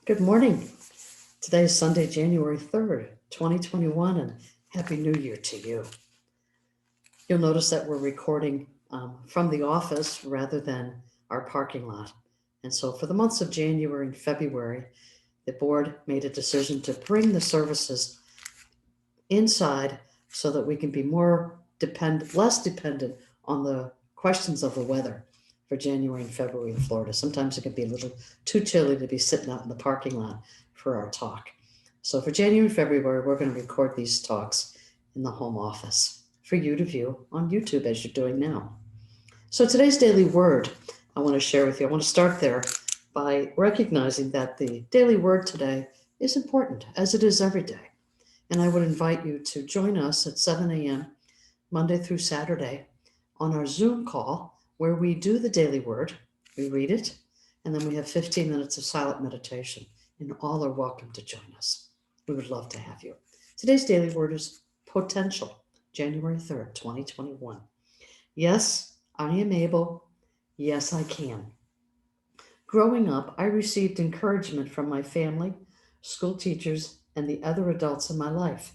Good morning. Today is Sunday, January 3rd, 2021, and Happy New Year to you. You'll notice that we're recording from the office rather than our parking lot. And so for the months of January and February, the board made a decision to bring the services inside so that we can be less dependent on the questions of the weather for January and February in Florida. Sometimes it can be a little too chilly to be sitting out in the parking lot for our talk. So for January and February, we're going to record these talks in the home office for you to view on YouTube as you're doing now. So today's daily word I want to share with you. I want to start there by recognizing that the daily word today is important, as it is every day. And I would invite you to join us at 7 a.m. Monday through Saturday on our Zoom call where we do the daily word, we read it, and then we have 15 minutes of silent meditation, and all are welcome to join us. We would love to have you. Today's daily word is potential, January 3rd, 2021. Yes, I am able. Yes, I can. Growing up, I received encouragement from my family, school teachers, and the other adults in my life.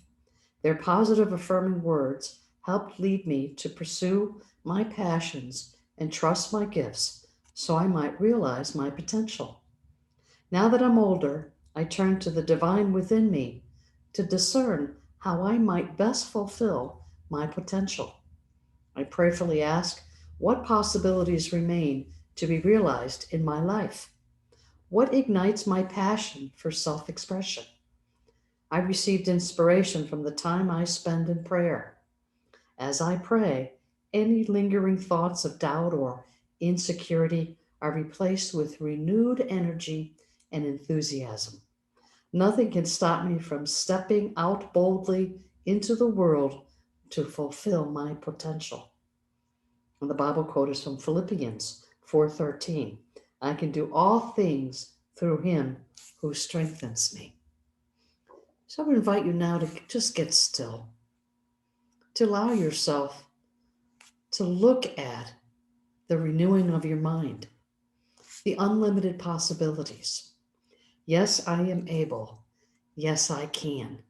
Their positive, affirming words helped lead me to pursue my passions and trust my gifts so I might realize my potential. Now that I'm older, I turn to the divine within me to discern how I might best fulfill my potential. I prayerfully ask what possibilities remain to be realized in my life. What ignites my passion for self expression? I received inspiration from the time I spend in prayer. As I pray, any lingering thoughts of doubt or insecurity are replaced with renewed energy and enthusiasm. Nothing can stop me from stepping out boldly into the world to fulfill my potential. And the Bible quote is from Philippians 4:13. I can do all things through him who strengthens me. So I would invite you now to just get still, to allow yourself to look at the renewing of your mind, the unlimited possibilities. Yes, I am able. Yes, I can.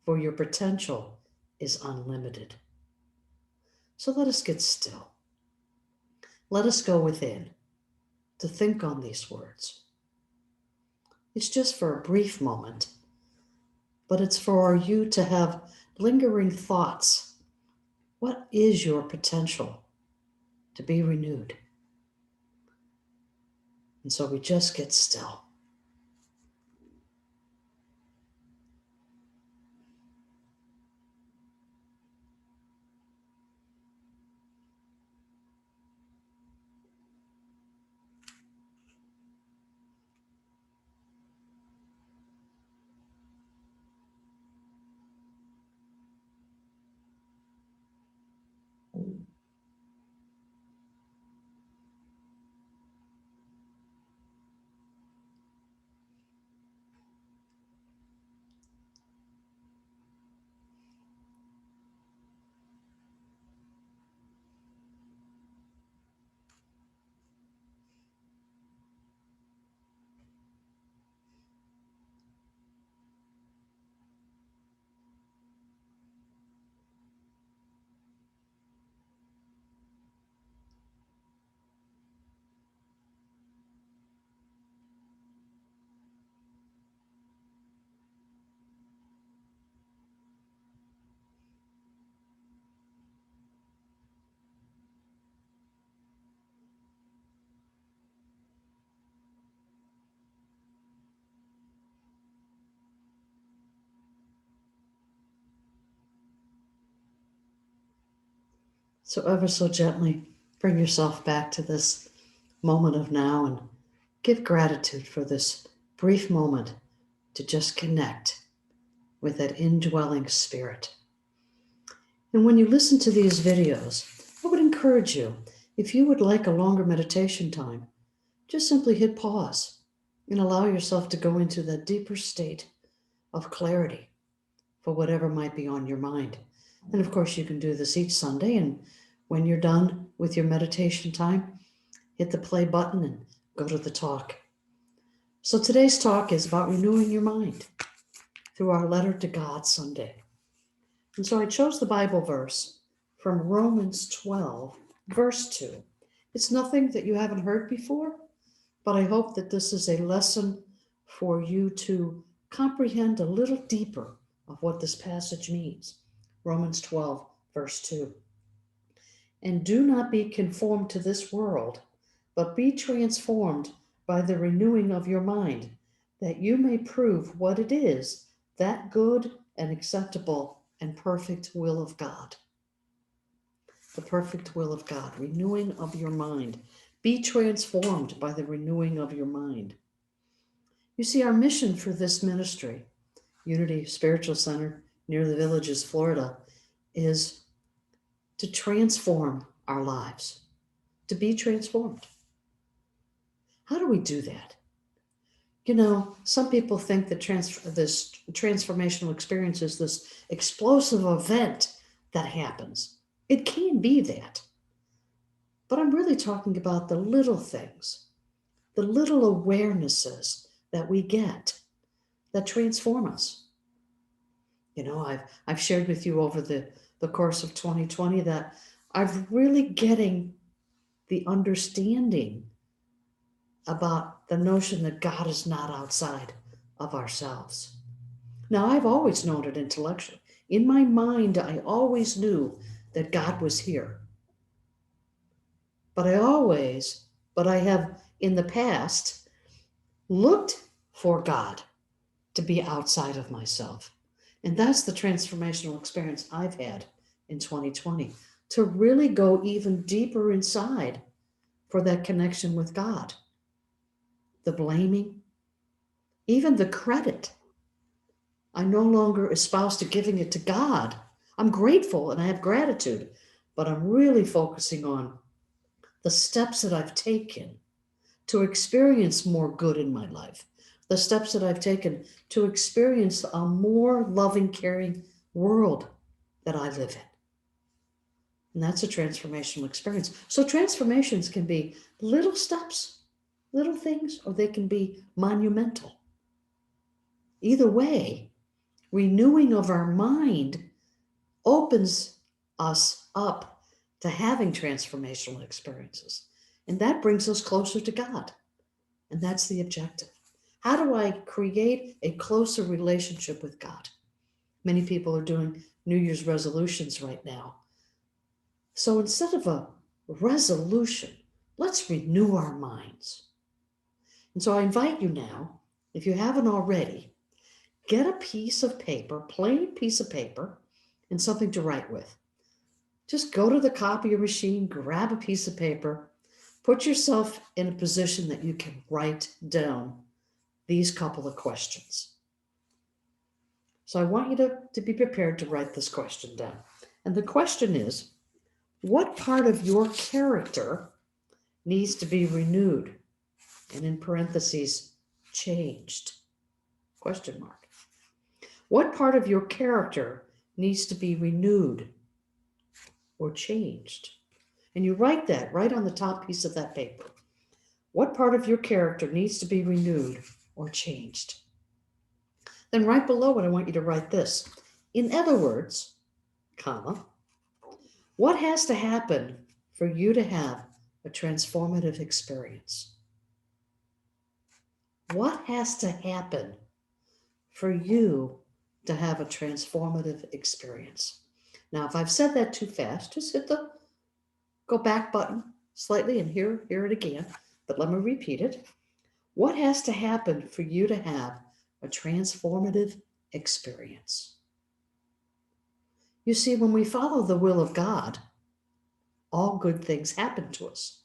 For your potential is unlimited. So let us get still. Let us go within to think on these words. It's just for a brief moment, but it's for you to have lingering thoughts. What is your potential to be renewed? And so we just get still. So, ever so gently, bring yourself back to this moment of now and give gratitude for this brief moment to just connect with that indwelling spirit. And when you listen to these videos, I would encourage you, if you would like a longer meditation time, just simply hit pause and allow yourself to go into that deeper state of clarity for whatever might be on your mind. And of course, you can do this each Sunday. And when you're done with your meditation time, hit the play button and go to the talk. So today's talk is about renewing your mind through our Letter to God Sunday. And so I chose the Bible verse from Romans 12, verse 2. It's nothing that you haven't heard before, but I hope that this is a lesson for you to comprehend a little deeper of what this passage means. Romans 12, verse 2. And do not be conformed to this world, but be transformed by the renewing of your mind, that you may prove what it is, that good and acceptable and perfect will of God. The perfect will of God, renewing of your mind. Be transformed by the renewing of your mind. You see, our mission for this ministry, Unity Spiritual Center near the Villages, Florida, is to transform our lives, to be transformed. How do we do that? You know, some people think that this transformational experience is this explosive event that happens. It can be that. But I'm really talking about the little things, the little awarenesses that we get that transform us. You know, I've shared with you over the course of 2020 that I've really getting the understanding about the notion that God is not outside of ourselves. Now, I've always known it intellectually. In my mind, I always knew that God was here. But I have in the past looked for God to be outside of myself. And that's the transformational experience I've had in 2020, to really go even deeper inside for that connection with God. The blaming, even the credit. I no longer espouse to giving it to God. I'm grateful and I have gratitude, but I'm really focusing on the steps that I've taken to experience more good in my life, the steps that I've taken to experience a more loving, caring world that I live in. And that's a transformational experience. So transformations can be little steps, little things, or they can be monumental. Either way, renewing of our mind opens us up to having transformational experiences. And that brings us closer to God. And that's the objective. How do I create a closer relationship with God? Many people are doing New Year's resolutions right now. So instead of a resolution, let's renew our minds. And so I invite you now, if you haven't already, get a piece of paper, plain piece of paper, and something to write with. Just go to the copier machine, grab a piece of paper, put yourself in a position that you can write down these couple of questions. So I want you to be prepared to write this question down. And the question is, what part of your character needs to be renewed? And in parentheses, changed? Question mark. What part of your character needs to be renewed or changed? And you write that right on the top piece of that paper. What part of your character needs to be renewed or changed? Then right below it, I want you to write this. In other words, comma, what has to happen for you to have a transformative experience? What has to happen for you to have a transformative experience? Now, if I've said that too fast, just hit the go back button slightly and hear it again. But let me repeat it. What has to happen for you to have a transformative experience? You see, when we follow the will of God, all good things happen to us.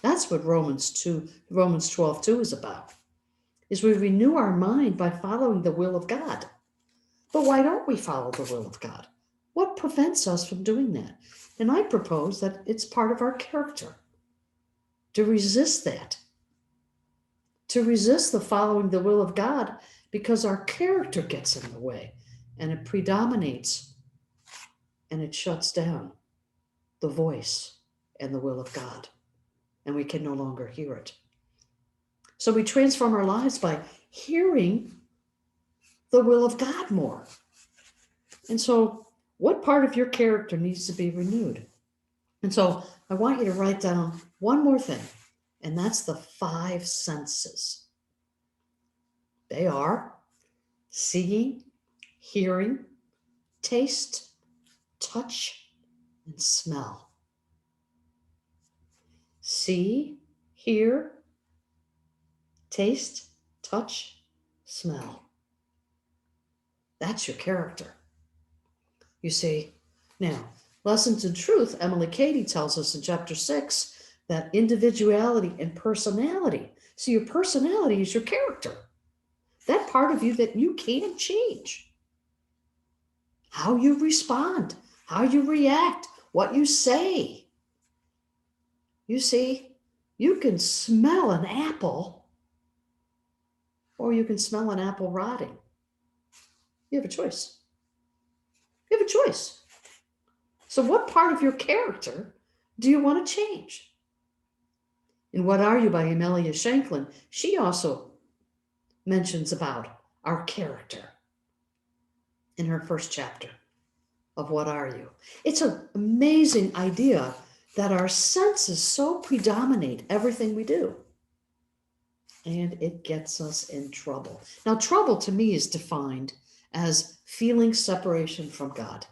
That's what Romans 12:2 is about. Is we renew our mind by following the will of God. But why don't we follow the will of God? What prevents us from doing that? And I propose that it's part of our character to resist that, to resist the following the will of God, because our character gets in the way and it predominates and it shuts down the voice and the will of God, and we can no longer hear it. So So we transform our lives by hearing the will of God more. And so what part of your character needs to be renewed? And so I want you to write down one more thing, and that's the 5 senses. They are seeing, hearing, taste, touch, and smell. See, hear, taste, touch, smell. That's your character. You see, now, Lessons in Truth, Emily Cady tells us in chapter 6 that individuality and personality. So your personality is your character. That part of you that you can't change. How you respond, how you react, what you say. You see, you can smell an apple, or you can smell an apple rotting. You have a choice. You have a choice. So what part of your character do you want to change? In What Are You by Amelia Shanklin, she also mentions about our character in her first chapter of What Are You? It's an amazing idea that our senses so predominate everything we do. And it gets us in trouble. Now, trouble to me is defined as feeling separation from God.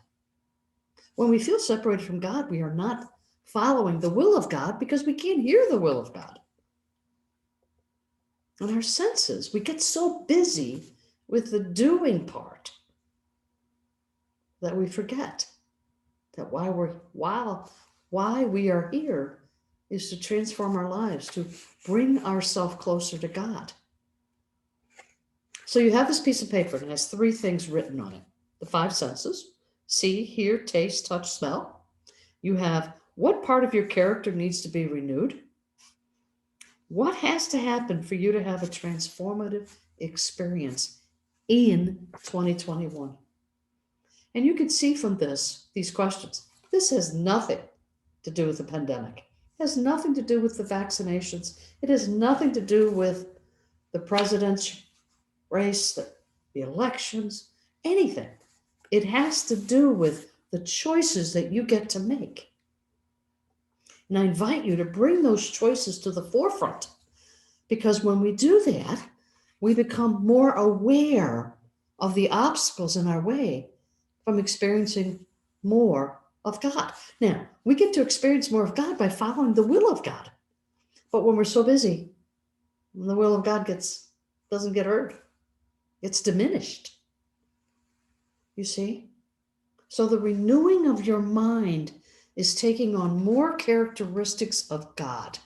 When we feel separated from God, we are not following the will of God because we can't hear the will of God. And our senses, we get so busy with the doing part that we forget that why we are here is to transform our lives, to bring ourselves closer to God. So you have this piece of paper, and it has 3 things written on it. The 5 senses: see, hear, taste, touch, smell. You have what part of your character needs to be renewed? What has to happen for you to have a transformative experience in 2021? And you can see from these questions, this has nothing to do with the pandemic. It has nothing to do with the vaccinations. It has nothing to do with the president's race, the elections, anything. It has to do with the choices that you get to make. And I invite you to bring those choices to the forefront, because when we do that, we become more aware of the obstacles in our way from experiencing more of God. Now, we get to experience more of God by following the will of God. But when we're so busy, the will of God doesn't get heard. It's diminished. You see? So the renewing of your mind is taking on more characteristics of God.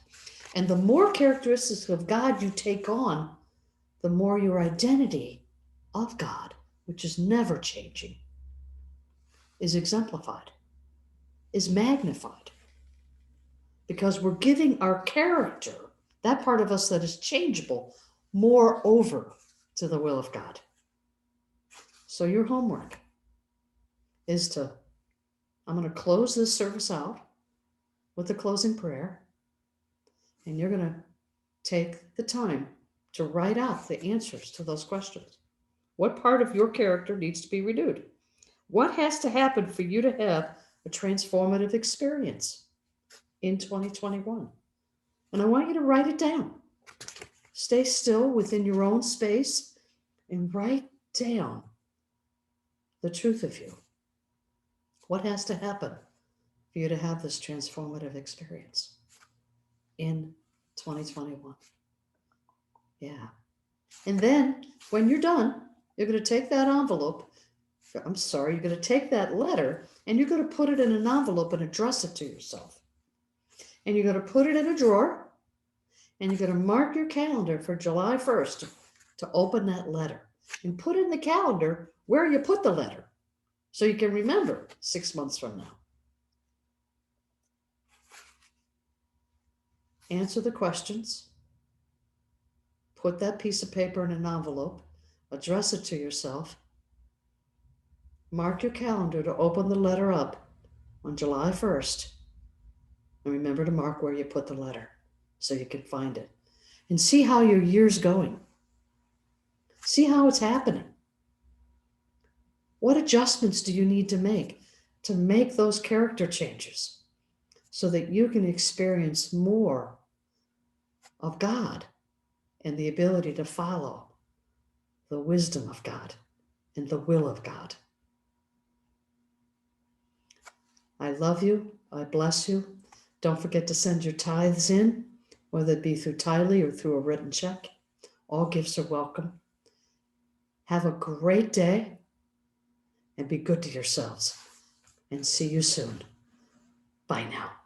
And the more characteristics of God you take on, the more your identity of God, which is never changing, is exemplified, is magnified. Because we're giving our character, that part of us that is changeable, more over to the will of God. So your homework is I'm going to close this service out with the closing prayer, and you're going to take the time to write out the answers to those questions. What part of your character needs to be renewed? What has to happen for you to have a transformative experience in 2021? And I want you to write it down. Stay still within your own space and write down the truth of you. What has to happen for you to have this transformative experience in 2021? Yeah. And then when you're done, you're going to take that you're going to take that letter and you're going to put it in an envelope and address it to yourself. And you're going to put it in a drawer, and you're going to mark your calendar for July 1st to open that letter, and put in the calendar where you put the letter so you can remember 6 months from now. Answer the questions. Put that piece of paper in an envelope, address it to yourself, mark your calendar to open the letter up on July 1st, and remember to mark where you put the letter so you can find it. and see how your year's going. See how it's happening. What adjustments do you need to make those character changes so that you can experience more of God and the ability to follow the wisdom of God and the will of God? I love you. I bless you. Don't forget to send your tithes in, whether it be through Tiley or through a written check. All gifts are welcome. Have a great day and be good to yourselves. And see you soon. Bye now.